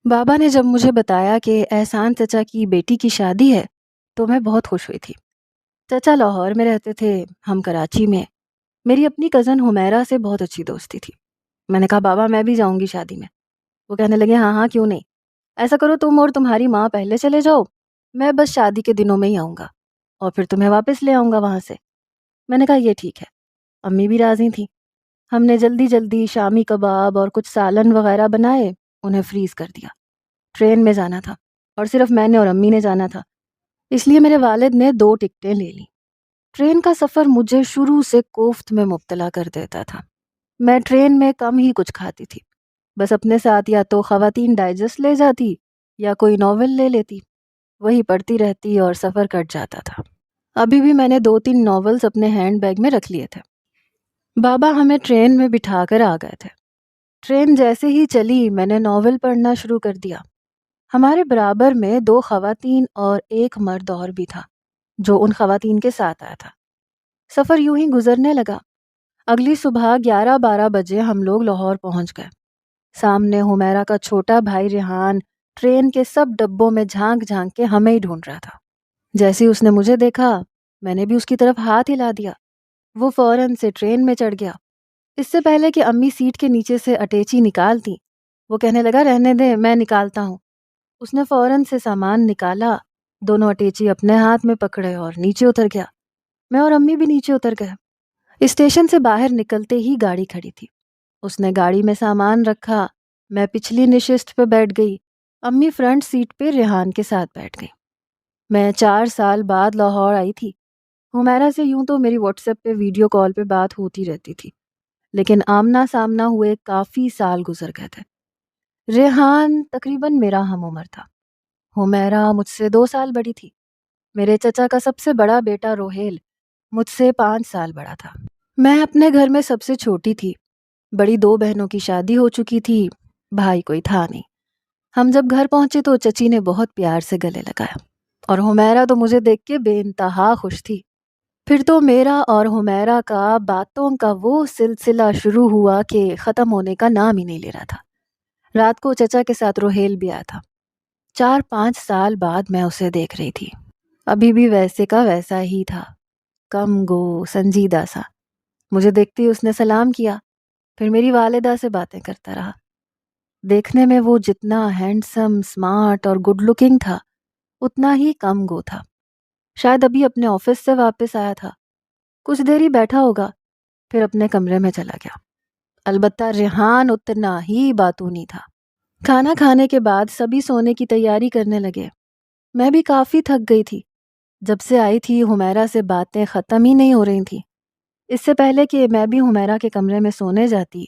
بابا نے جب مجھے بتایا کہ احسان چچا کی بیٹی کی شادی ہے تو میں بہت خوش ہوئی تھی۔ چچا لاہور میں رہتے تھے، ہم کراچی میں۔ میری اپنی کزن حمیرہ سے بہت اچھی دوستی تھی۔ میں نے کہا بابا میں بھی جاؤں گی شادی میں۔ وہ کہنے لگے ہاں ہاں کیوں نہیں، ایسا کرو تم اور تمہاری ماں پہلے چلے جاؤ، میں بس شادی کے دنوں میں ہی آؤں گا اور پھر تمہیں واپس لے آؤں گا وہاں سے۔ میں نے کہا یہ ٹھیک ہے۔ امی بھی راضی تھیں۔ ہم نے جلدی جلدی شامی کباب اور کچھ سالن وغیرہ بنائے، انہیں فریز کر دیا۔ ٹرین میں جانا تھا اور صرف میں نے اور امی نے جانا تھا، اس لیے میرے والد نے 2 ٹکٹیں لے لیں۔ ٹرین کا سفر مجھے شروع سے کوفت میں مبتلا کر دیتا تھا۔ میں ٹرین میں کم ہی کچھ کھاتی تھی، بس اپنے ساتھ یا تو خواتین ڈائجسٹ لے جاتی یا کوئی ناول لے لیتی، وہی پڑھتی رہتی اور سفر کٹ جاتا تھا۔ ابھی بھی میں نے 2-3 ناولز اپنے ہینڈ بیگ میں رکھ لیے تھے۔ بابا ہمیں ٹرین میں بٹھا کر آ گئے تھے۔ ٹرین جیسے ہی چلی میں نے ناول پڑھنا شروع کر دیا۔ ہمارے برابر میں 2 خواتین اور 1 مرد اور بھی تھا جو ان خواتین کے ساتھ آیا تھا۔ سفر یوں ہی گزرنے لگا۔ اگلی صبح 11-12 بجے ہم لوگ لاہور پہنچ گئے۔ سامنے حمیرہ کا چھوٹا بھائی ریحان ٹرین کے سب ڈبوں میں جھانک جھانک کے ہمیں ہی ڈھونڈ رہا تھا۔ جیسے اس نے مجھے دیکھا میں نے بھی اس کی طرف ہاتھ ہلا دیا۔ وہ فوراً سے ٹرین میں چڑھ گیا۔ اس سے پہلے کہ امی سیٹ کے نیچے سے اٹیچی نکالتی، وہ کہنے لگا رہنے دے میں نکالتا ہوں۔ اس نے فوراً سے سامان نکالا، دونوں اٹیچی اپنے ہاتھ میں پکڑے اور نیچے اتر گیا۔ میں اور امی بھی نیچے اتر گئے۔ اسٹیشن سے باہر نکلتے ہی گاڑی کھڑی تھی۔ اس نے گاڑی میں سامان رکھا، میں پچھلی نشست پہ بیٹھ گئی، امی فرنٹ سیٹ پہ ریحان کے ساتھ بیٹھ گئی۔ میں 4 سال بعد لاہور آئی تھی۔ حمیرہ سے یوں تو میری واٹس ایپ پہ ویڈیو کال پہ بات ہوتی رہتی تھی، لیکن آمنا سامنا ہوئے کافی سال گزر گئے تھے۔ ریحان تقریباً میرا ہم عمر تھا۔ حمیرہ مجھ سے 2 سال بڑی تھی۔ میرے چچا کا سب سے بڑا بیٹا روہیل مجھ سے 5 سال بڑا تھا۔ میں اپنے گھر میں سب سے چھوٹی تھی۔ بڑی 2 بہنوں کی شادی ہو چکی تھی، بھائی کوئی تھا نہیں۔ ہم جب گھر پہنچے تو چچی نے بہت پیار سے گلے لگایا اور حمیرہ تو مجھے دیکھ کے بے انتہا خوش تھی۔ پھر تو میرا اور حمیرہ کا باتوں کا وہ سلسلہ شروع ہوا کہ ختم ہونے کا نام ہی نہیں لے رہا تھا۔ رات کو چچا کے ساتھ روہیل بھی آیا تھا۔ 4-5 سال بعد میں اسے دیکھ رہی تھی۔ ابھی بھی ویسے کا ویسا ہی تھا، کم گو سنجیدہ سا۔ مجھے دیکھتے ہی اس نے سلام کیا، پھر میری والدہ سے باتیں کرتا رہا۔ دیکھنے میں وہ جتنا ہینڈسم، سمارٹ اور گڈ لکنگ تھا اتنا ہی کم گو تھا۔ شاید ابھی اپنے آفس سے واپس آیا تھا۔ کچھ دیر ہی بیٹھا ہوگا، پھر اپنے کمرے میں چلا گیا۔ البتہ ریحان اتنا ہی باتونی تھا۔ کھانا کھانے کے بعد سبھی سونے کی تیاری کرنے لگے۔ میں بھی کافی تھک گئی تھی۔ جب سے آئی تھی حمیرہ سے باتیں ختم ہی نہیں ہو رہی تھیں۔ اس سے پہلے کہ میں بھی حمیرہ کے کمرے میں سونے جاتی،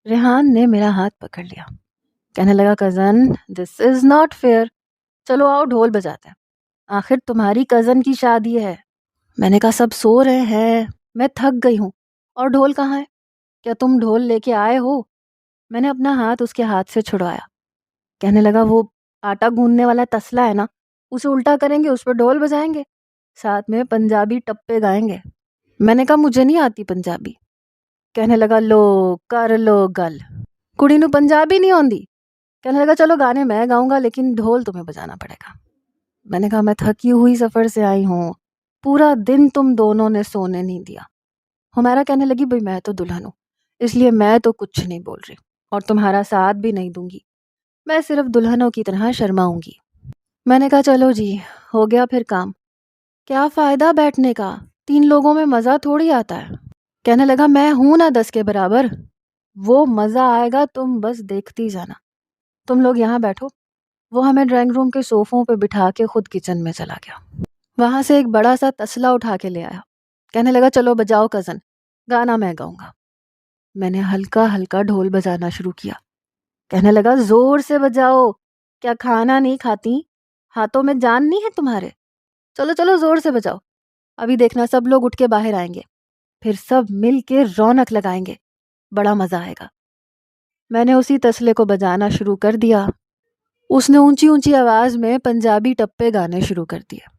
ریحان نے میرا ہاتھ پکڑ لیا۔ کہنے لگا cousin this is not fair, چلو آؤ ڈھول بجاتے ہیں، آخر تمہاری کزن کی شادی ہے۔ میں نے کہا سب سو رہے ہیں، میں تھک گئی ہوں، اور ڈھول کہاں ہے؟ کیا تم ڈھول لے کے آئے ہو؟ میں نے اپنا ہاتھ اس کے ہاتھ سے چھڑوایا۔ کہنے لگا وہ آٹا گوندنے والا تسلا ہے نا، اسے الٹا کریں گے، اس پہ ڈھول بجائیں گے، ساتھ میں پنجابی ٹپے گائیں گے۔ میں نے کہا مجھے نہیں آتی پنجابی۔ کہنے لگا لو کر لو گل، کڑی نو پنجابی نہیں آندی۔ کہنے لگا چلو گانے میں گاؤں گا لیکن ڈھول تمہیں بجانا پڑے گا۔ میں نے کہا میں تھکی ہوئی سفر سے آئی ہوں، پورا دن تم دونوں نے سونے نہیں دیا۔ حمیرہ کہنے لگی بھئی میں تو دلہن ہوں، اس لیے میں تو کچھ نہیں بول رہی اور تمہارا ساتھ بھی نہیں دوں گی، میں صرف دلہنوں کی طرح شرماؤں گی۔ میں نے کہا چلو جی ہو گیا پھر کام، کیا فائدہ بیٹھنے کا، 3 لوگوں میں مزہ تھوڑی آتا ہے۔ کہنے لگا میں ہوں نا 10 کے برابر، وہ مزہ آئے گا تم بس دیکھتی جانا، تم لوگ یہاں بیٹھو۔ وہ ہمیں ڈرائنگ روم کے صوفوں پہ بٹھا کے خود کچن میں چلا گیا۔ وہاں سے ایک بڑا سا تسلا اٹھا کے لے آیا۔ کہنے لگا چلو بجاؤ کزن، گانا میں گاؤں گا۔ میں نے ہلکا ہلکا ڈھول بجانا شروع کیا۔ کہنے لگا زور سے بجاؤ، کیا کھانا نہیں کھاتی، ہاتھوں میں جان نہیں ہے تمہارے، چلو چلو زور سے بجاؤ، ابھی دیکھنا سب لوگ اٹھ کے باہر آئیں گے، پھر سب مل کے رونق لگائیں گے، بڑا مزہ آئے گا۔ میں نے اسی تسلے کو بجانا شروع کر دیا۔ اس نے اونچی اونچی آواز میں پنجابی ٹپے گانے شروع کر دیے۔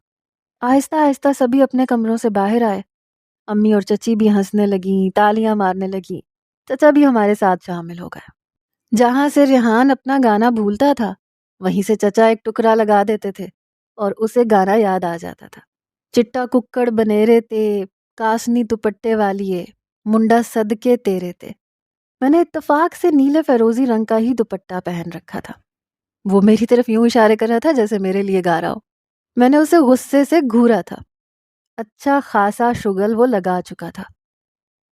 آہستہ آہستہ سبھی اپنے کمروں سے باہر آئے۔ امی اور چچی بھی ہنسنے لگیں، تالیاں مارنے لگیں، چچا بھی ہمارے ساتھ شامل ہو گئے۔ جہاں سے ریحان اپنا گانا بھولتا تھا وہیں سے چچا ایک ٹکڑا لگا دیتے تھے اور اسے گانا یاد آ جاتا تھا۔ چٹا ککڑ بنیرے تے، کاسنی دوپٹے والیے، منڈا صدقے تیرے تے۔ میں نے اتفاق سے نیلے فیروزی رنگ کا ہی دوپٹہ پہن رکھا تھا۔ وہ میری طرف یوں اشارے کر رہا تھا جیسے میرے لیے گا رہا ہو۔ میں نے اسے غصے سے گھورا تھا۔ اچھا خاصا شگل وہ لگا چکا تھا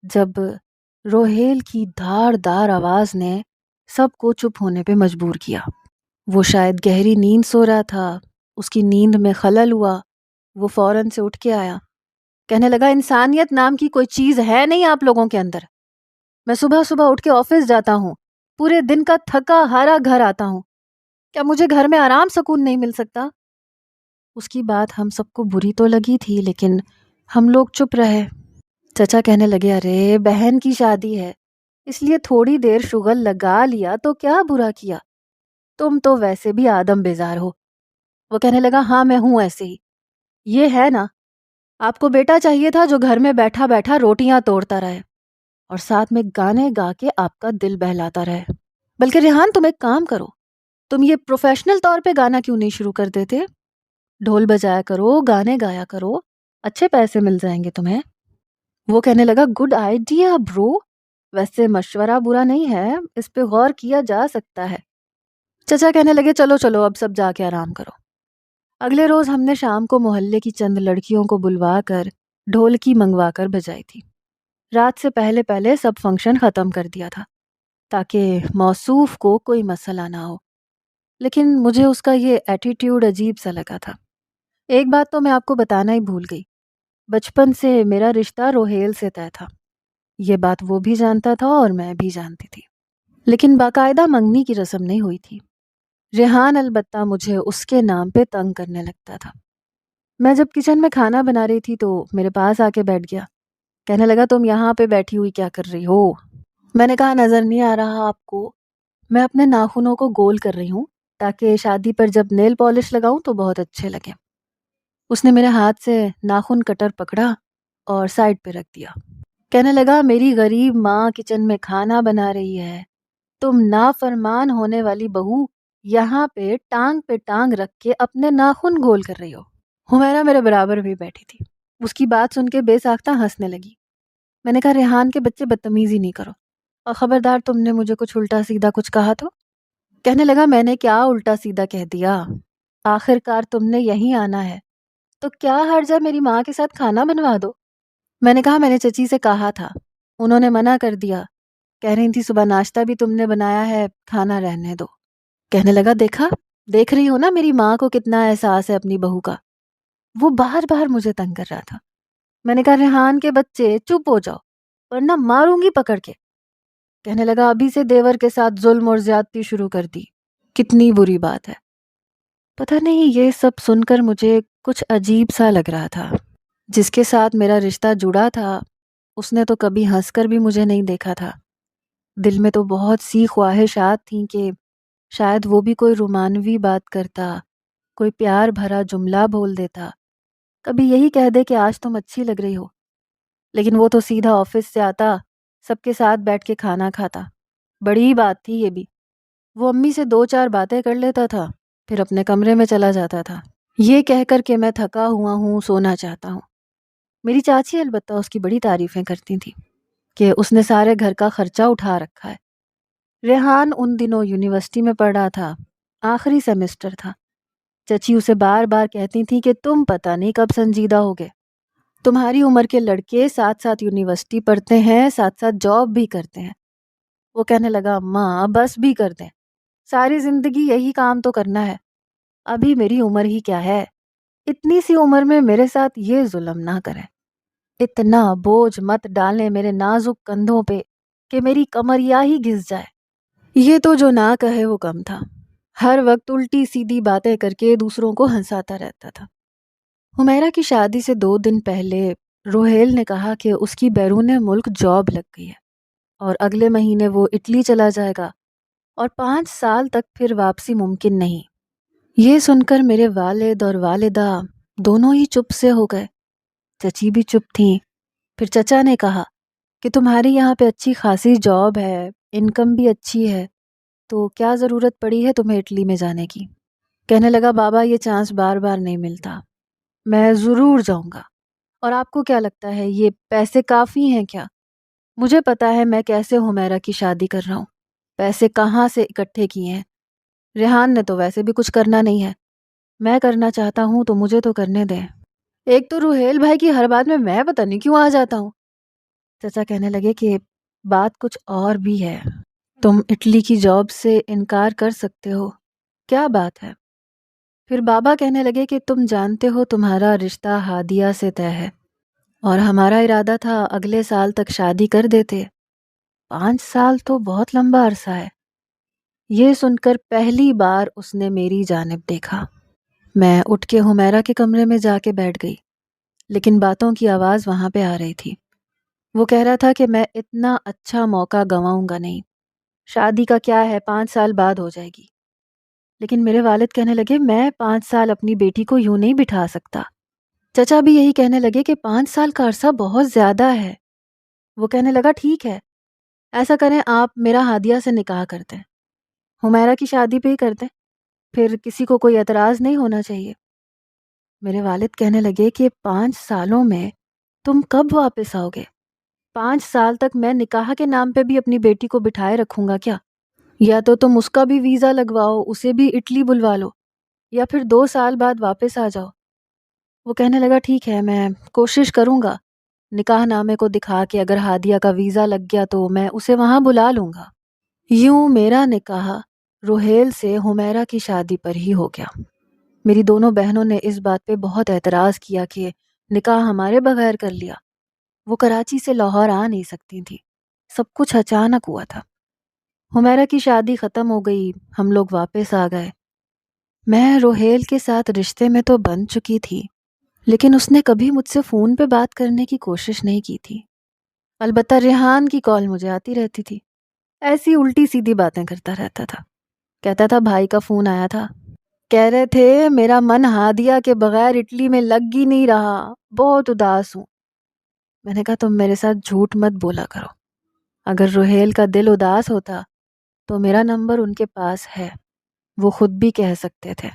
جب روہیل کی دھاڑ دھاڑ آواز نے سب کو چپ ہونے پہ مجبور کیا۔ وہ شاید گہری نیند سو رہا تھا، اس کی نیند میں خلل ہوا، وہ فوراً سے اٹھ کے آیا، کہنے لگا انسانیت نام کی کوئی چیز ہے نہیں آپ لوگوں کے اندر۔ میں صبح صبح اٹھ کے آفس جاتا ہوں، پورے دن کا تھکا ہارا گھر آتا ہوں، کیا مجھے گھر میں آرام سکون نہیں مل سکتا؟ اس کی بات ہم سب کو بری تو لگی تھی لیکن ہم لوگ چپ رہے۔ چچا کہنے لگے ارے بہن کی شادی ہے اس لیے تھوڑی دیر شغل لگا لیا تو کیا برا کیا، تم تو ویسے بھی آدم بیزار ہو۔ وہ کہنے لگا ہاں میں ہوں ایسے ہی، یہ ہے نا آپ کو بیٹا چاہیے تھا جو گھر میں بیٹھا بیٹھا روٹیاں توڑتا رہے اور ساتھ میں گانے گا کے آپ کا دل بہلاتا رہے۔ بلکہ ریحان تم ایک کام کرو، تم یہ پروفیشنل طور پہ گانا کیوں نہیں شروع کر دیتے؟ ڈھول بجایا کرو، گانے گایا کرو، اچھے پیسے مل جائیں گے تمہیں۔ وہ کہنے لگا گڈ آئیڈیا برو، ویسے مشورہ برا نہیں ہے، اس پہ غور کیا جا سکتا ہے۔ چچا کہنے لگے چلو چلو اب سب جا کے آرام کرو۔ اگلے روز ہم نے شام کو محلے کی چند لڑکیوں کو بلوا کر ڈھولکی منگوا کر بجائی تھی۔ رات سے پہلے پہلے سب فنکشن ختم کر دیا تھا تاکہ موصوف کو کوئی مسئلہ نہ ہو، لیکن مجھے اس کا یہ ایٹیٹیوڈ عجیب سا لگا تھا۔ ایک بات تو میں آپ کو بتانا ہی بھول گئی، بچپن سے میرا رشتہ روہیل سے طے تھا۔ یہ بات وہ بھی جانتا تھا اور میں بھی جانتی تھی، لیکن باقاعدہ منگنی کی رسم نہیں ہوئی تھی۔ ریحان البتہ مجھے اس کے نام پہ تنگ کرنے لگتا تھا۔ میں جب کچن میں کھانا بنا رہی تھی تو میرے پاس آ کے بیٹھ گیا، کہنے لگا تم یہاں پہ بیٹھی ہوئی کیا کر رہی ہو؟ میں نے کہا نظر نہیں آ رہا آپ کو، میں اپنے ناخنوں کو گول کر رہی ہوں تاکہ شادی پر جب نیل پالش لگاؤں تو بہت اچھے لگے۔ اس نے میرے ہاتھ سے ناخن کٹر پکڑا اور سائڈ پہ رکھ دیا، کہنے لگا میری غریب ماں کچن میں کھانا بنا رہی ہے، تم نافرمان ہونے والی بہو یہاں پہ ٹانگ رکھ کے اپنے ناخن گول کر رہی ہو۔ حمیرہ میرے برابر بھی بیٹھی تھی، اس کی بات سن کے بے ساختہ ہنسنے لگی۔ میں نے کہا ریحان کے بچے بدتمیزی نہیں کرو، اور خبردار تم نے مجھے کچھ الٹا سیدھا کچھ کہا تو؟ کہنے لگا میں نے کیا الٹا سیدھا کہہ دیا، آخر کار تم نے یہیں آنا ہے تو کیا حرج ہے میری ماں کے ساتھ کھانا بنوا دو۔ میں نے کہا میں نے چچی سے کہا تھا، انہوں نے منع کر دیا، کہہ رہی تھی صبح ناشتہ بھی تم نے بنایا ہے، کھانا رہنے دو۔ کہنے لگا دیکھا، دیکھ رہی ہو نا میری ماں کو کتنا احساس ہے اپنی بہو کا۔ وہ بار بار مجھے تنگ کر رہا تھا۔ میں نے کہا ریحان کے بچے چپ ہو جاؤ ورنہ ماروں گی پکڑ کے۔ کہنے لگا ابھی سے دیور کے ساتھ ظلم اور زیادتی شروع کر دی، کتنی بری بات ہے۔ پتہ نہیں یہ سب سن کر مجھے کچھ عجیب سا لگ رہا تھا۔ جس کے ساتھ میرا رشتہ جڑا تھا اس نے تو کبھی ہنس کر بھی مجھے نہیں دیکھا تھا۔ دل میں تو بہت سی خواہشات تھیں کہ شاید وہ بھی کوئی رومانوی بات کرتا، کوئی پیار بھرا جملہ بول دیتا، کبھی یہی کہہ دے کہ آج تم اچھی لگ رہی ہو۔ لیکن وہ تو سیدھا آفس سے آتا، سب کے ساتھ بیٹھ کے کھانا کھاتا، بڑی بات تھی یہ بھی۔ وہ امی سے دو چار باتیں کر لیتا تھا پھر اپنے کمرے میں چلا جاتا تھا، یہ کہہ کر کہ میں تھکا ہوا ہوں، سونا چاہتا ہوں۔ میری چاچی البتہ اس کی بڑی تعریفیں کرتی تھیں کہ اس نے سارے گھر کا خرچہ اٹھا رکھا ہے۔ ریحان ان دنوں یونیورسٹی میں پڑھ رہا تھا، آخری سیمسٹر تھا۔ چچی اسے بار بار کہتی تھی کہ تم پتہ نہیں کب سنجیدہ ہوگے، تمہاری عمر کے لڑکے ساتھ ساتھ یونیورسٹی پڑھتے ہیں، ساتھ ساتھ جاب بھی کرتے ہیں۔ وہ کہنے لگا ماں بس بھی کر دیں، ساری زندگی یہی کام تو کرنا ہے، ابھی میری عمر ہی کیا ہے، اتنی سی عمر میں میرے ساتھ یہ ظلم نہ کریں، اتنا بوجھ مت ڈالیں میرے نازک کندھوں پہ کہ میری کمریا ہی گھس جائے۔ یہ تو جو نہ کہے وہ کم تھا، ہر وقت الٹی سیدھی باتیں کر کے دوسروں کو ہنساتا رہتا تھا۔ حمیرہ کی شادی سے 2 دن پہلے روہیل نے کہا کہ اس کی بیرون ملک جاب لگ گئی ہے اور اگلے مہینے وہ اٹلی چلا جائے گا اور 5 سال تک پھر واپسی ممکن نہیں۔ یہ سن کر میرے والد اور والدہ دونوں ہی چپ سے ہو گئے، چچی بھی چپ تھیں۔ پھر چچا نے کہا کہ تمہاری یہاں پہ اچھی خاصی جاب ہے، انکم بھی اچھی ہے، تو کیا ضرورت پڑی ہے تمہیں اٹلی میں جانے کی؟ کہنے لگا بابا یہ چانس بار بار نہیں ملتا، میں ضرور جاؤں گا۔ اور آپ کو کیا لگتا ہے یہ پیسے کافی ہیں کیا؟ مجھے پتا ہے میں کیسے حمیرہ کی شادی کر رہا ہوں، پیسے کہاں سے اکٹھے کیے ہیں۔ ریحان نے تو ویسے بھی کچھ کرنا نہیں ہے، میں کرنا چاہتا ہوں تو مجھے تو کرنے دیں۔ ایک تو روحیل بھائی کی ہر بات میں پتہ نہیں کیوں آ جاتا ہوں۔ چچا کہنے لگے کہ بات کچھ اور بھی ہے، تم اٹلی کی جاب سے انکار کر سکتے ہو، کیا بات ہے؟ پھر بابا کہنے لگے کہ تم جانتے ہو تمہارا رشتہ ہادیہ سے طے ہے اور ہمارا ارادہ تھا اگلے سال تک شادی کر دیتے۔ 5 سال تو بہت لمبا عرصہ ہے۔ یہ سن کر پہلی بار اس نے میری جانب دیکھا۔ میں اٹھ کے حمیرہ کے کمرے میں جا کے بیٹھ گئی، لیکن باتوں کی آواز وہاں پہ آ رہی تھی۔ وہ کہہ رہا تھا کہ میں اتنا اچھا موقع گنواؤں گا نہیں، شادی کا کیا ہے 5 سال بعد ہو جائے گی۔ لیکن میرے والد کہنے لگے میں 5 سال اپنی بیٹی کو یوں نہیں بٹھا سکتا۔ چچا بھی یہی کہنے لگے کہ 5 سال کا عرصہ بہت زیادہ ہے۔ وہ کہنے لگا ٹھیک ہے، ایسا کریں آپ میرا ہادیہ سے نکاح کر دیں، حمیرہ کی شادی پہ ہی کر دیں، پھر کسی کو کوئی اعتراض نہیں ہونا چاہیے۔ میرے والد کہنے لگے کہ 5 سالوں میں تم کب واپس آؤ گے؟ 5 سال تک میں نکاح کے نام پہ بھی اپنی بیٹی کو بٹھائے رکھوں گا کیا؟ یا تو تم اس کا بھی ویزا لگواؤ، اسے بھی اٹلی بلوا لو، یا پھر 2 سال بعد واپس آ جاؤ۔ وہ کہنے لگا ٹھیک ہے، میں کوشش کروں گا، نکاح نامے کو دکھا کے اگر ہادیہ کا ویزا لگ گیا تو میں اسے وہاں بلا لوں گا۔ یوں میرا نکاح روحیل سے حمیرہ کی شادی پر ہی ہو گیا۔ میری دونوں بہنوں نے اس بات پہ بہت اعتراض کیا کہ نکاح ہمارے بغیر کر لیا۔ وہ کراچی سے لاہور آ نہیں سکتی تھی، سب کچھ اچانک ہوا تھا۔ حمیرہ کی شادی ختم ہو گئی، ہم لوگ واپس آ گئے۔ میں روحیل کے ساتھ رشتے میں تو بن چکی تھی، لیکن اس نے کبھی مجھ سے فون پہ بات کرنے کی کوشش نہیں کی تھی۔ البتہ ریحان کی کال مجھے آتی رہتی تھی، ایسی الٹی سیدھی باتیں کرتا رہتا تھا۔ کہتا تھا بھائی کا فون آیا تھا، کہہ رہے تھے میرا من ہادیہ کے بغیر اٹلی میں لگ ہی نہیں رہا، بہت اداس ہوں۔ میں نے کہا تم میرے ساتھ جھوٹ مت بولا کرو، اگر روحیل کا دل اداس ہوتا تو میرا نمبر ان کے پاس ہے، وہ خود بھی کہہ سکتے تھے۔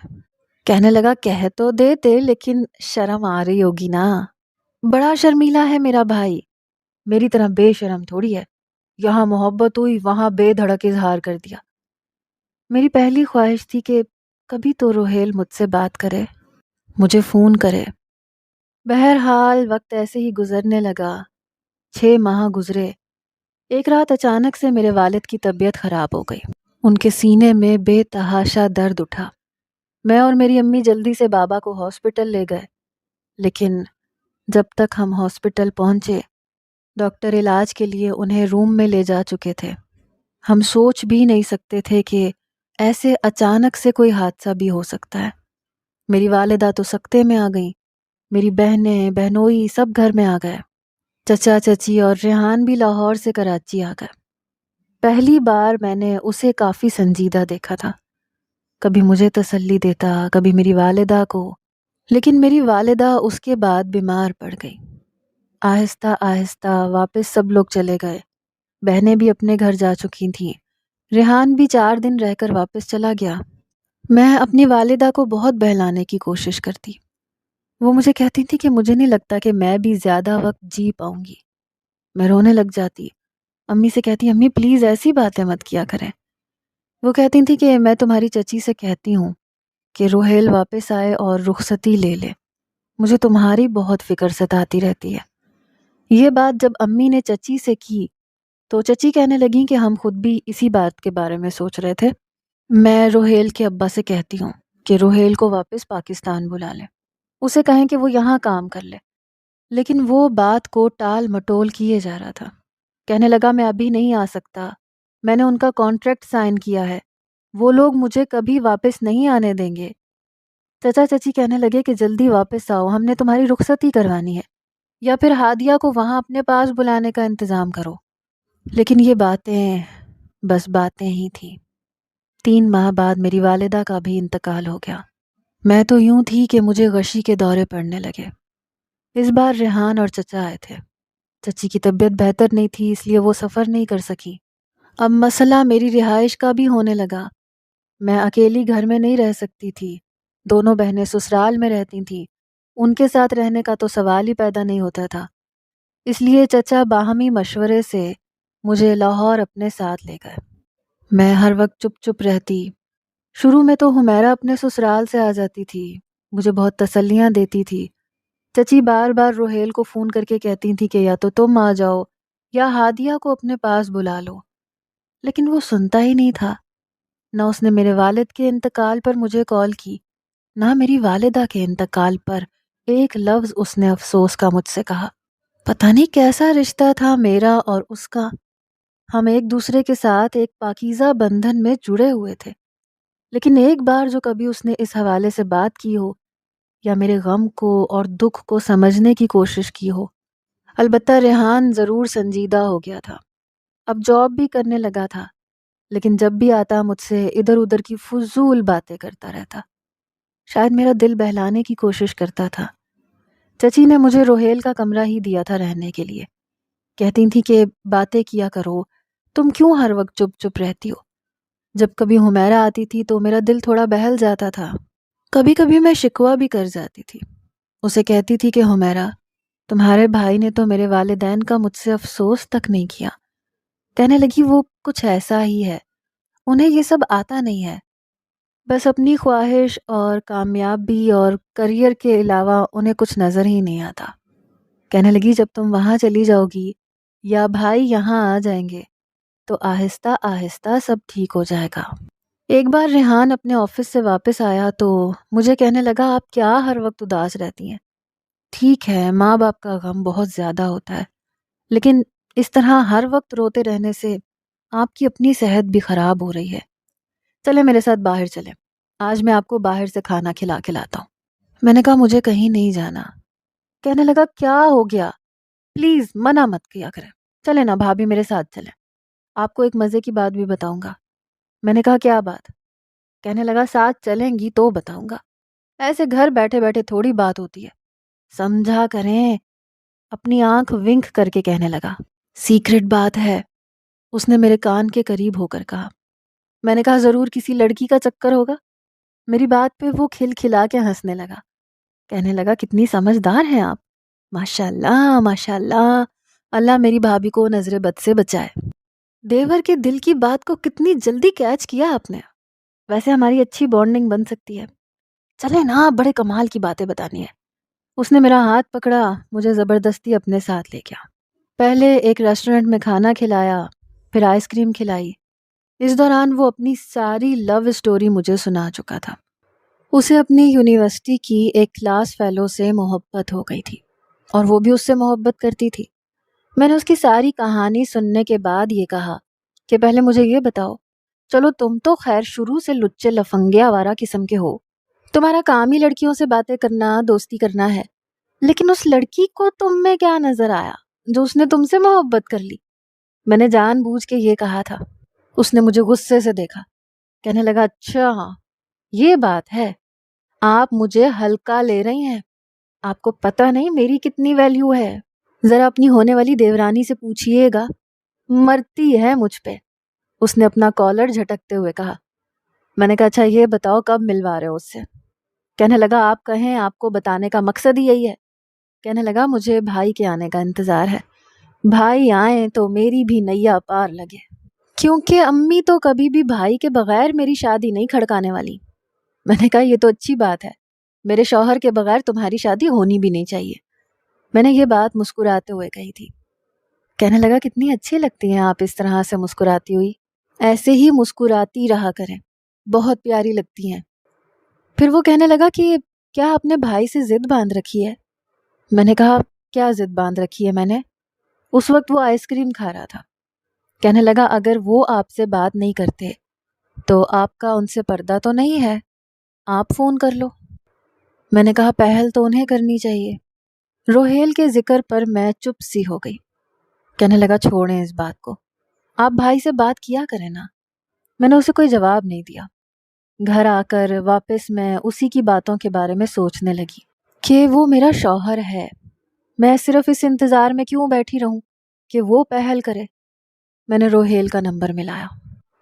کہنے لگا کہہ تو دیتے لیکن شرم آ رہی ہوگی نا، بڑا شرمیلا ہے میرا بھائی، میری طرح بے شرم تھوڑی ہے، یہاں محبت ہوئی وہاں بے دھڑک اظہار کر دیا۔ میری پہلی خواہش تھی کہ کبھی تو روحیل مجھ سے بات کرے، مجھے فون کرے۔ بہرحال وقت ایسے ہی گزرنے لگا، 6 ماہ گزرے۔ ایک رات اچانک سے میرے والد کی طبیعت خراب ہو گئی، ان کے سینے میں بے تحاشا درد اٹھا۔ میں اور میری امی جلدی سے بابا کو ہاسپٹل لے گئے، لیکن جب تک ہم ہاسپٹل پہنچے ڈاکٹر علاج کے لیے انہیں روم میں لے جا چکے تھے۔ ہم سوچ بھی نہیں سکتے تھے کہ ایسے اچانک سے کوئی حادثہ بھی ہو سکتا ہے۔ میری والدہ تو سکتے میں آ گئیں، میری بہنیں بہنوئی سب گھر میں آ گئے، چچا چچی اور ریحان بھی لاہور سے کراچی آ گئے۔ پہلی بار میں نے اسے کافی سنجیدہ دیکھا تھا، کبھی مجھے تسلی دیتا کبھی میری والدہ کو، لیکن میری والدہ اس کے بعد بیمار پڑ گئی۔ آہستہ آہستہ واپس سب لوگ چلے گئے، بہنیں بھی اپنے گھر جا چکی تھیں، ریحان بھی 4 دن رہ کر واپس چلا گیا۔ میں اپنی والدہ کو بہت بہلانے کی کوشش کرتی، وہ مجھے کہتی تھی کہ مجھے نہیں لگتا کہ میں بھی زیادہ وقت جی پاؤں گی۔ میں رونے لگ جاتی، امی سے کہتی امی پلیز ایسی باتیں مت کیا کریں۔ وہ کہتی تھی کہ میں تمہاری چچی سے کہتی ہوں کہ روحیل واپس آئے اور رخصتی لے لے، مجھے تمہاری بہت فکر ستاتی رہتی ہے۔ یہ بات جب امی نے چچی سے کی تو چچی کہنے لگیں کہ ہم خود بھی اسی بات کے بارے میں سوچ رہے تھے، میں روحیل کے ابا سے کہتی ہوں کہ روحیل کو واپس پاکستان بلا لیں، اسے کہیں کہ وہ یہاں کام کر لے۔ لیکن وہ بات کو ٹال مٹول کیے جا رہا تھا، کہنے لگا میں ابھی نہیں آ سکتا، میں نے ان کا کانٹریکٹ سائن کیا ہے، وہ لوگ مجھے کبھی واپس نہیں آنے دیں گے۔ چچا چچی کہنے لگے کہ جلدی واپس آؤ، ہم نے تمہاری رخصتی کروانی ہے، یا پھر ہادیہ کو وہاں اپنے پاس بلانے کا انتظام کرو۔ لیکن یہ باتیں بس باتیں ہی تھیں۔ 3 ماہ بعد میری والدہ کا بھی انتقال ہو گیا۔ میں تو یوں تھی کہ مجھے غشی کے دورے پڑنے لگے۔ اس بار ریحان اور چچا آئے تھے، چچی کی طبیعت بہتر نہیں تھی اس لیے وہ سفر نہیں کر سکی۔ اب مسئلہ میری رہائش کا بھی ہونے لگا۔ میں اکیلی گھر میں نہیں رہ سکتی تھی، دونوں بہنیں سسرال میں رہتی تھیں، ان کے ساتھ رہنے کا تو سوال ہی پیدا نہیں ہوتا تھا۔ اس لیے چچا باہمی مشورے سے مجھے لاہور اپنے ساتھ لے گئے۔ میں ہر وقت چپ چپ رہتی۔ شروع میں تو حمیرہ اپنے سسرال سے آ جاتی تھی، مجھے بہت تسلیاں دیتی تھی۔ چچی بار بار روہیل کو فون کر کے کہتی تھی کہ یا تو تم آ جاؤ یا ہادیہ کو اپنے پاس بلا لو، لیکن وہ سنتا ہی نہیں تھا۔ نہ اس نے میرے والد کے انتقال پر مجھے کال کی، نہ میری والدہ کے انتقال پر ایک لفظ اس نے افسوس کا مجھ سے کہا۔ پتہ نہیں کیسا رشتہ تھا میرا اور اس کا، ہم ایک دوسرے کے ساتھ ایک پاکیزہ بندھن میں جڑے ہوئے تھے، لیکن ایک بار جو کبھی اس نے اس حوالے سے بات کی ہو یا میرے غم کو اور دکھ کو سمجھنے کی کوشش کی ہو۔ البتہ ریحان ضرور سنجیدہ ہو گیا تھا، اب جاب بھی کرنے لگا تھا، لیکن جب بھی آتا مجھ سے ادھر ادھر کی فضول باتیں کرتا رہتا، شاید میرا دل بہلانے کی کوشش کرتا تھا۔ چچی نے مجھے روہیل کا کمرہ ہی دیا تھا رہنے کے لیے، کہتی تھی کہ باتیں کیا کرو، تم کیوں ہر وقت چپ چپ رہتی ہو؟ جب کبھی حمیرہ آتی تھی تو میرا دل تھوڑا بہل جاتا تھا، کبھی کبھی میں شکوہ بھی کر جاتی تھی، اسے کہتی تھی کہ حمیرہ تمہارے بھائی نے تو میرے والدین کا مجھ سے افسوس تک نہیں کیا۔ کہنے لگی وہ کچھ ایسا ہی ہے، انہیں یہ سب آتا نہیں ہے، بس اپنی خواہش اور کامیابی اور کریئر کے علاوہ انہیں کچھ نظر ہی نہیں آتا۔ کہنے لگی جب تم وہاں چلی جاؤ گی یا بھائی یہاں آ جائیں گے تو آہستہ آہستہ سب ٹھیک ہو جائے گا۔ ایک بار ریحان اپنے آفس سے واپس آیا تو مجھے کہنے لگا آپ کیا ہر وقت اداس رہتی ہیں؟ ٹھیک ہے ماں باپ کا غم بہت زیادہ ہوتا ہے، لیکن اس طرح ہر وقت روتے رہنے سے آپ کی اپنی صحت بھی خراب ہو رہی ہے۔ چلے میرے ساتھ باہر چلیں، آج میں آپ کو باہر سے کھانا کھلا کے لاتا ہوں۔ میں نے کہا مجھے کہیں نہیں جانا۔ کہنے لگا کیا ہو گیا، پلیز منع مت کیا کریں، چلے نا بھابھی میرے ساتھ چلیں، آپ کو ایک مزے کی بات بھی بتاؤں گا۔ میں نے کہا کیا بات؟ کہنے لگا ساتھ چلیں گی تو بتاؤں گا، ایسے گھر بیٹھے بیٹھے تھوڑی بات ہوتی ہے، سمجھا کریں۔ اپنی آنکھ ونک کر کے کہنے لگا سیکرٹ بات ہے، اس نے میرے کان کے قریب ہو کر کہا۔ میں نے کہا ضرور کسی لڑکی کا چکر ہوگا۔ میری بات پہ وہ کھل کھلا کے ہنسنے لگا، کہنے لگا کتنی سمجھدار ہیں آپ، ماشاء اللہ ماشاء اللہ، اللہ میری بھابھی کو نظر بد سے بچائے۔ دیور کے دل کی بات کو کتنی جلدی کیچ کیا آپ نے، ویسے ہماری اچھی بانڈنگ بن سکتی ہے، چلے نا بڑے کمال کی باتیں بتانی ہے۔ اس نے میرا ہاتھ پکڑا، مجھے زبردستی اپنے ساتھ لے گیا، پہلے ایک ریسٹورنٹ میں کھانا کھلایا، پھر آئس کریم کھلائی۔ اس دوران وہ اپنی ساری لو اسٹوری مجھے سنا چکا تھا۔ اسے اپنی یونیورسٹی کی ایک کلاس فیلو سے محبت ہو گئی تھی اور وہ بھی اس سے محبت کرتی تھی۔ میں نے اس کی ساری کہانی سننے کے بعد یہ کہا کہ پہلے مجھے یہ بتاؤ، چلو تم تو خیر شروع سے لچے لفنگے آوارہ قسم کے ہو، تمہارا کام ہی لڑکیوں سے باتیں کرنا دوستی کرنا ہے، لیکن اس لڑکی کو تم میں کیا نظر آیا جو اس نے تم سے محبت کر لی؟ میں نے جان بوجھ کے یہ کہا تھا۔ اس نے مجھے غصے سے دیکھا، کہنے لگا اچھا ہاں یہ بات ہے، آپ مجھے ہلکا لے رہی ہیں، آپ کو پتہ نہیں میری کتنی ویلیو ہے، ذرا اپنی ہونے والی دیورانی سے پوچھئے گا، مرتی ہے مجھ پہ۔ اس نے اپنا کالر جھٹکتے ہوئے کہا۔ میں نے کہا اچھا یہ بتاؤ کب ملوا رہے ہو اس سے؟ کہنے لگا آپ کہیں آپ کو بتانے کا مقصد ہی یہی ہے؟ کہنے لگا مجھے بھائی کے آنے کا انتظار ہے، بھائی آئیں تو میری بھی نیا پار لگے، کیونکہ امی تو کبھی بھی بھائی کے بغیر میری شادی نہیں کھڑکانے والی۔ میں نے کہا یہ تو اچھی بات ہے، میرے شوہر کے بغیر تمہاری شادی ہونی بھی نہیں چاہیے۔ میں نے یہ بات مسکراتے ہوئے کہی تھی۔ کہنے لگا کتنی اچھی لگتی ہیں آپ اس طرح سے مسکراتی ہوئی، ایسے ہی مسکراتی رہا کریں، بہت پیاری لگتی ہیں۔ پھر وہ کہنے لگا کہ کیا آپ نے بھائی سے ضد باندھ رکھی ہے؟ میں نے کہا کیا ضد باندھ رکھی ہے میں نے؟ اس وقت وہ آئس کریم کھا رہا تھا۔ کہنے لگا اگر وہ آپ سے بات نہیں کرتے تو آپ کا ان سے پردہ تو نہیں ہے، آپ فون کر لو۔ میں نے کہا پہل تو انہیں کرنی چاہیے۔ روہیل کے ذکر پر میں چپ سی ہو گئی۔ کہنے لگا چھوڑیں اس بات کو، آپ بھائی سے بات کیا کریں نا۔ میں نے اسے کوئی جواب نہیں دیا۔ گھر آ کر واپس میں اسی کی باتوں کے بارے میں سوچنے لگی کہ وہ میرا شوہر ہے، میں صرف اس انتظار میں کیوں بیٹھی رہوں کہ وہ پہل کرے۔ میں نے روہیل کا نمبر ملایا،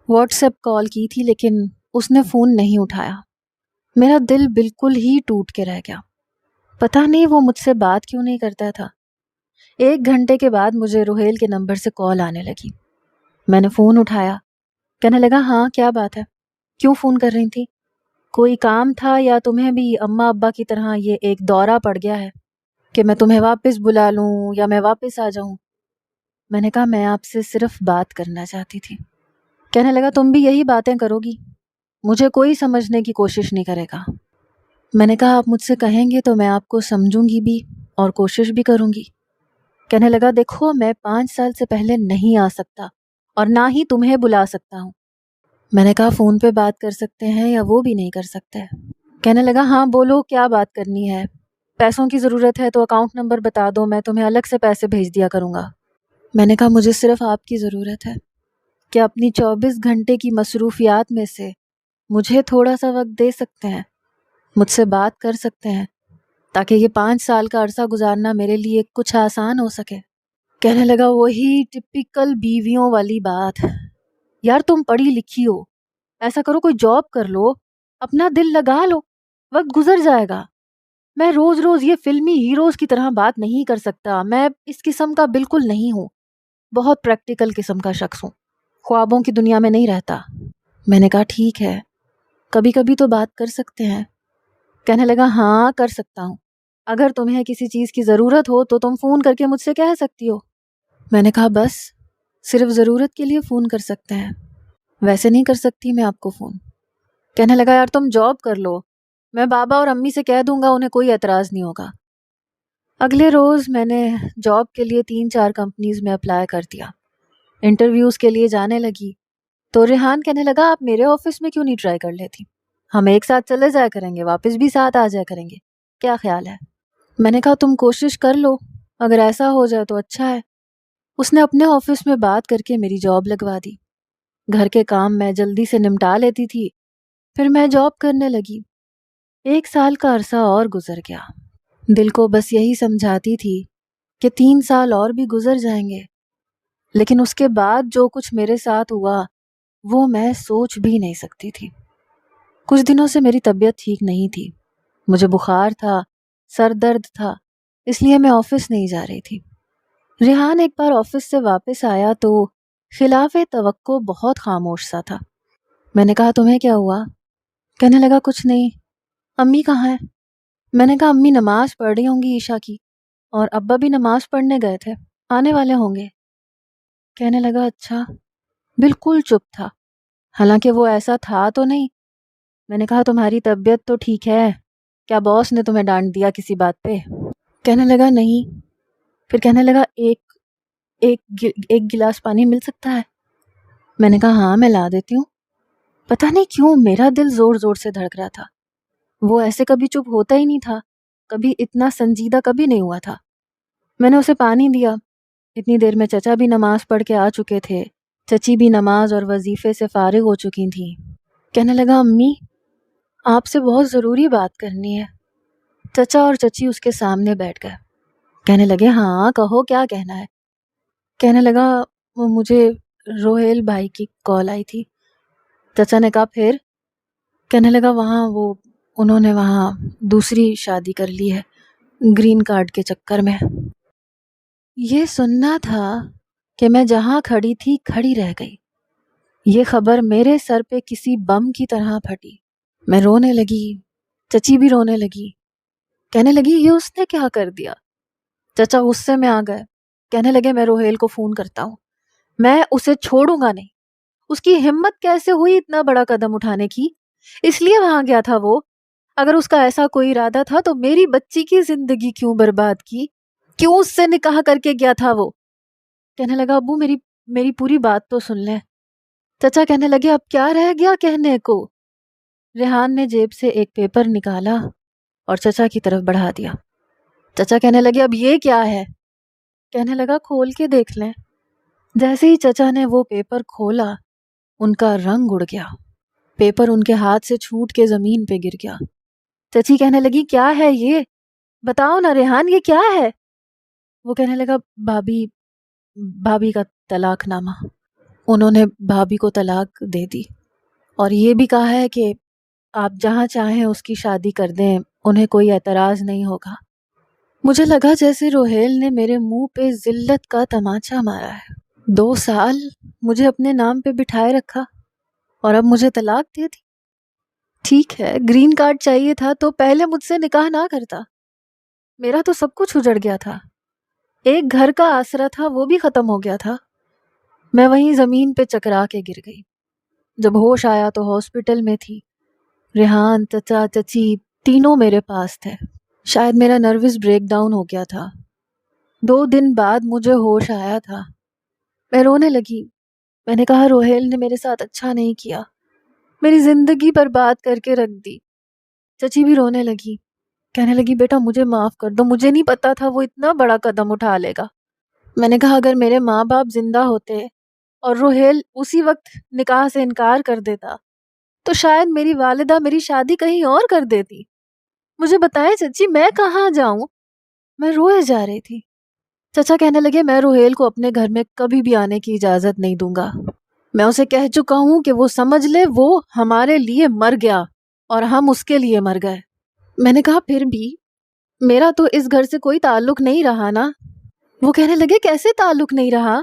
واٹس ایپ کال کی تھی لیکن اس نے فون نہیں اٹھایا۔ میرا دل بالکل ہی ٹوٹ کے رہ گیا۔ پتہ نہیں وہ مجھ سے بات کیوں نہیں کرتا تھا۔ 1 گھنٹے کے بعد مجھے روہیل کے نمبر سے کال آنے لگی۔ میں نے فون اٹھایا۔ کہنے لگا ہاں کیا بات ہے، کیوں فون کر رہی تھی؟ کوئی کام تھا یا تمہیں بھی اماں ابا کی طرح یہ ایک دورہ پڑ گیا ہے کہ میں تمہیں واپس بلا لوں یا میں واپس آ جاؤں؟ میں نے کہا میں آپ سے صرف بات کرنا چاہتی تھی۔ کہنے لگا تم بھی یہی باتیں کرو گی، مجھے کوئی سمجھنے کی کوشش نہیں کرے گا۔ میں نے کہا آپ مجھ سے کہیں گے تو میں آپ کو سمجھوں گی بھی اور کوشش بھی کروں گی۔ کہنے لگا دیکھو میں 5 سال سے پہلے نہیں آ سکتا اور نہ ہی تمہیں بلا سکتا ہوں۔ میں نے کہا فون پہ بات کر سکتے ہیں یا وہ بھی نہیں کر سکتے؟ کہنے لگا ہاں بولو کیا بات کرنی ہے، پیسوں کی ضرورت ہے تو اکاؤنٹ نمبر بتا دو، میں تمہیں الگ سے پیسے بھیج دیا کروں گا۔ میں نے کہا مجھے صرف آپ کی ضرورت ہے کہ اپنی 24 گھنٹے کی مصروفیات میں سے مجھے تھوڑا سا وقت دے سکتے ہیں، مجھ سے بات کر سکتے ہیں تاکہ یہ 5 سال کا عرصہ گزارنا میرے لیے کچھ آسان ہو سکے۔ کہنے لگا وہی ٹپیکل بیویوں والی بات، یار تم پڑھی لکھی ہو، ایسا کرو کوئی جاب کر لو، اپنا دل لگا لو، وقت گزر جائے گا۔ میں روز روز یہ فلمی ہیروز کی طرح بات نہیں کر سکتا، میں اس قسم کا بالکل نہیں ہوں، بہت پریکٹیکل قسم کا شخص ہوں، خوابوں کی دنیا میں نہیں رہتا۔ میں نے کہا ٹھیک ہے، کبھی کبھی تو بات کر سکتے ہیں۔ کہنے لگا ہاں کر سکتا ہوں، اگر تمہیں کسی چیز کی ضرورت ہو تو تم فون کر کے مجھ سے کہہ سکتی ہو۔ میں نے کہا بس صرف ضرورت کے لیے فون کر سکتے ہیں، ویسے نہیں کر سکتی میں آپ کو فون۔ کہنے لگا یار تم جاب کر لو، میں بابا اور امی سے کہہ دوں گا، انہیں کوئی اعتراض نہیں ہوگا۔ اگلے روز میں نے جاب کے لیے 3-4 کمپنیز میں اپلائی کر دیا، انٹرویوز کے لیے جانے لگی تو ریحان کہنے لگا آپ میرے آفس میں کیوں نہیں ٹرائی کر لیتی، ہم ایک ساتھ چلے جایا کریں گے، واپس بھی ساتھ آ جایا کریں گے، کیا خیال ہے؟ میں نے کہا تم کوشش کر لو، اگر ایسا ہو جائے تو اچھا ہے۔ اس نے اپنے آفس میں بات کر کے میری جاب لگوا دی۔ گھر کے کام میں جلدی سے نمٹا لیتی تھی، پھر میں جاب کرنے لگی۔ 1 سال کا عرصہ اور گزر گیا، دل کو بس یہی سمجھاتی تھی کہ 3 سال اور بھی گزر جائیں گے، لیکن اس کے بعد جو کچھ میرے ساتھ ہوا وہ میں سوچ بھی نہیں سکتی تھی۔ کچھ دنوں سے میری طبیعت ٹھیک نہیں تھی، مجھے بخار تھا، سر درد تھا، اس لیے میں آفس نہیں جا رہی تھی۔ ریحان ایک بار آفس سے واپس آیا تو خلاف توقع بہت خاموش سا تھا۔ میں نے کہا تمہیں کیا ہوا؟ کہنے لگا کچھ نہیں، امی کہاں ہیں؟ میں نے کہا امی نماز پڑھ رہی ہوں گی عشاء کی، اور ابا بھی نماز پڑھنے گئے تھے، آنے والے ہوں گے۔ کہنے لگا اچھا۔ بالکل چپ تھا، حالانکہ وہ ایسا تھا تو نہیں۔ میں نے کہا تمہاری طبیعت تو ٹھیک ہے، کیا باس نے تمہیں ڈانٹ دیا کسی بات پہ؟ کہنے لگا نہیں۔ پھر کہنے لگا ایک گلاس پانی مل سکتا ہے؟ میں نے کہا ہاں میں لا دیتی ہوں۔ پتہ نہیں کیوں میرا دل زور زور سے دھڑک رہا تھا، وہ ایسے کبھی چپ ہوتا ہی نہیں تھا، کبھی اتنا سنجیدہ کبھی نہیں ہوا تھا۔ میں نے اسے پانی دیا۔ اتنی دیر میں چچا بھی نماز پڑھ کے آ چکے تھے، چچی بھی نماز اور وظیفے سے فارغ ہو چکی تھیں۔ کہنے لگا امی آپ سے بہت ضروری بات کرنی ہے۔ چچا اور چچی اس کے سامنے بیٹھ گئے۔ کہنے لگے ہاں کہو کیا کہنا ہے؟ کہنے لگا مجھے روہیل بھائی کی کال آئی تھی۔ چچا نے کہا پھر؟ کہنے لگا انہوں نے وہاں دوسری شادی کر لی ہے، گرین کارڈ کے چکر میں۔ یہ سننا تھا کہ میں جہاں کھڑی تھی کھڑی رہ گئی۔ یہ خبر میرے سر پہ کسی بم کی طرح پھٹی۔ میں رونے لگی، چچی بھی رونے لگی، کہنے لگی یہ اس نے کیا کر دیا؟ چچا غصے میں آ گئے، کہنے لگے میں روہیل کو فون کرتا ہوں، میں اسے چھوڑوں گا نہیں، اس کی ہمت کیسے ہوئی اتنا بڑا قدم اٹھانے کی؟ اس لیے وہاں گیا تھا وہ، اگر اس کا ایسا کوئی ارادہ تھا تو میری بچی کی زندگی کیوں برباد کی؟ کیوں اس سے نکاح کر کے گیا تھا وہ؟ کہنے لگا ابو میری پوری بات تو سن لیں۔ چچا کہنے لگے اب کیا رہ گیا کہنے کو؟ ریحان نے جیب سے ایک پیپر نکالا اور چچا کی طرف بڑھا دیا۔ چچا کہنے لگے اب یہ کیا ہے؟ کہنے لگا کھول کے دیکھ لیں۔ جیسے ہی چچا نے وہ پیپر کھولا ان کا رنگ اڑ گیا، پیپر ان کے ہاتھ سے چھوٹ کے زمین پہ گر گیا۔ چچی کہنے لگی کیا ہے یہ؟ بتاؤ نا ریحان یہ کیا ہے؟ وہ کہنے لگا بھابی کا طلاق نامہ، انہوں نے بھابی کو طلاق دے دی۔ اور یہ بھی کہا ہے کہ آپ جہاں چاہیں اس کی شادی کر دیں، انہیں کوئی اعتراض نہیں ہوگا۔ مجھے لگا جیسے روہیل نے میرے منہ پہ ذلت کا تماچا مارا ہے۔ 2 سال مجھے اپنے نام پہ بٹھائے رکھا اور اب مجھے طلاق دے دی۔ ٹھیک ہے، گرین کارڈ چاہیے تھا تو پہلے مجھ سے نکاح نہ کرتا۔ میرا تو سب کچھ اجڑ گیا تھا، ایک گھر کا آسرا تھا وہ بھی ختم ہو گیا تھا۔ میں وہیں زمین پہ چکرا کے گر گئی۔ جب ہوش آیا تو ہاسپٹل میں تھی۔ ریحان، چچا، چچی تینوں میرے پاس تھے۔ شاید میرا نروس بریک ڈاؤن ہو گیا تھا۔ 2 دن بعد مجھے ہوش آیا تھا۔ میں رونے لگی۔ میں نے کہا روہیل نے میرے ساتھ اچھا نہیں کیا، میری زندگی برباد کر کے رکھ دی۔ چچی بھی رونے لگی، کہنے لگی بیٹا مجھے معاف کر دو، مجھے نہیں پتا تھا وہ اتنا بڑا قدم اٹھا لے گا۔ میں نے کہا اگر میرے ماں باپ زندہ ہوتے اور روہیل اسی وقت نکاح سے انکار کر دیتا تو شاید میری والدہ میری شادی کہیں اور کر دیتی۔ مجھے بتائیں چچی میں کہاں جاؤں؟ میں روئے جا رہی تھی۔ چچا کہنے لگے میں روہیل کو اپنے گھر میں کبھی بھی آنے کی اجازت نہیں دوں گا۔ میں اسے کہہ چکا ہوں کہ وہ سمجھ لے وہ ہمارے لیے مر گیا اور ہم اس کے لیے مر گئے۔ میں نے کہا پھر بھی میرا تو اس گھر سے کوئی تعلق نہیں رہا نا۔ وہ کہنے لگے کیسے تعلق نہیں رہا؟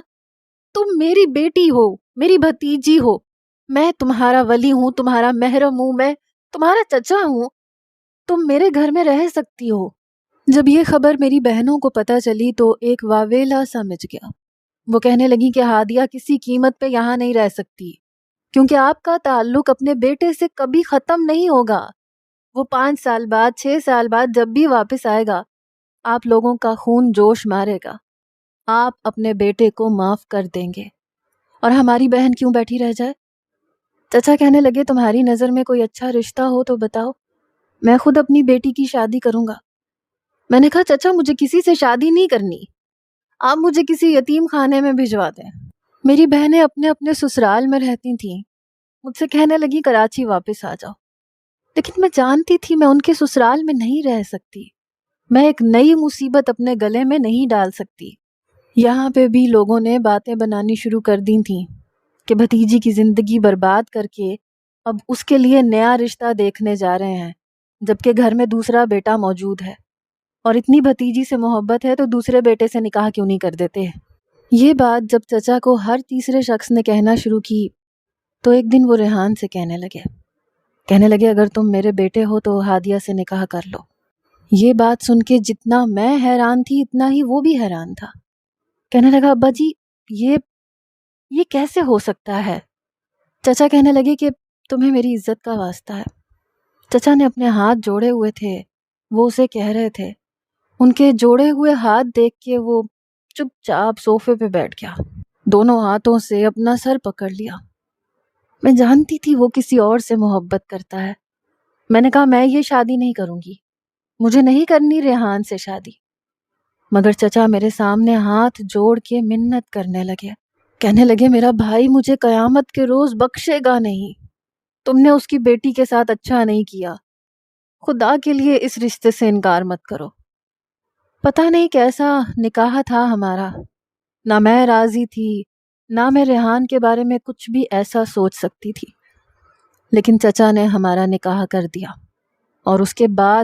تم میری بیٹی ہو، میری بھتیجی ہو، میں تمہارا ولی ہوں، تمہارا محرم ہوں، میں تمہارا چچا ہوں، تم میرے گھر میں رہ سکتی ہو۔ جب یہ خبر میری بہنوں کو پتہ چلی تو ایک واویلا سا مچ گیا۔ وہ کہنے لگی کہ ہادیہ کسی قیمت پہ یہاں نہیں رہ سکتی، کیونکہ آپ کا تعلق اپنے بیٹے سے کبھی ختم نہیں ہوگا۔ وہ 5 سال بعد 6 سال بعد جب بھی واپس آئے گا آپ لوگوں کا خون جوش مارے گا، آپ اپنے بیٹے کو معاف کر دیں گے اور ہماری بہن کیوں بیٹھی رہ جائے؟ چچا کہنے لگے تمہاری نظر میں کوئی اچھا رشتہ ہو تو بتاؤ، میں خود اپنی بیٹی کی شادی کروں گا۔ میں نے کہا چچا مجھے کسی سے شادی نہیں کرنی، آپ مجھے کسی یتیم خانے میں بھجوا دیں۔ میری بہنیں اپنے اپنے سسرال میں رہتی تھیں، مجھ سے کہنے لگی کراچی واپس آ جاؤ، لیکن میں جانتی تھی میں ان کے سسرال میں نہیں رہ سکتی، میں ایک نئی مصیبت اپنے گلے میں نہیں ڈال سکتی۔ یہاں پہ بھی لوگوں نے باتیں بنانی شروع کر دی تھیں کہ بھتیجی کی زندگی برباد کر کے اب اس کے لیے نیا رشتہ دیکھنے جا رہے ہیں، جبکہ گھر میں دوسرا بیٹا موجود ہے، اور اتنی بھتیجی سے محبت ہے تو دوسرے بیٹے سے نکاح کیوں نہیں کر دیتے۔ یہ بات جب چچا کو ہر تیسرے شخص نے کہنا شروع کی تو ایک دن وہ ریحان سے کہنے لگے اگر تم میرے بیٹے ہو تو ہادیہ سے نکاح کر لو۔ یہ بات سن کے جتنا میں حیران تھی اتنا ہی وہ بھی حیران تھا۔ کہنے لگا ابا جی یہ کیسے ہو سکتا ہے؟ چچا کہنے لگے کہ تمہیں میری عزت کا واسطہ ہے۔ چچا نے اپنے ہاتھ جوڑے ہوئے تھے، وہ اسے کہہ رہے تھے۔ ان کے جوڑے ہوئے ہاتھ دیکھ کے وہ چپ چاپ صوفے پہ بیٹھ گیا، دونوں ہاتھوں سے اپنا سر پکڑ لیا۔ میں جانتی تھی وہ کسی اور سے محبت کرتا ہے۔ میں نے کہا میں یہ شادی نہیں کروں گی، مجھے نہیں کرنی ریحان سے شادی۔ مگر چچا میرے سامنے ہاتھ جوڑ کے منت کرنے لگے، کہنے لگے میرا بھائی مجھے قیامت کے روز بخشے گا نہیں، تم نے اس کی بیٹی کے ساتھ اچھا نہیں کیا، خدا کے لیے اس رشتے سے انکار مت کرو۔ پتہ نہیں کیسا نکاح تھا ہمارا، نہ میں راضی تھی نہ میں ریحان کے بارے میں کچھ بھی ایسا سوچ سکتی تھی، لیکن چچا نے ہمارا نکاح کر دیا، اور اس کے بعد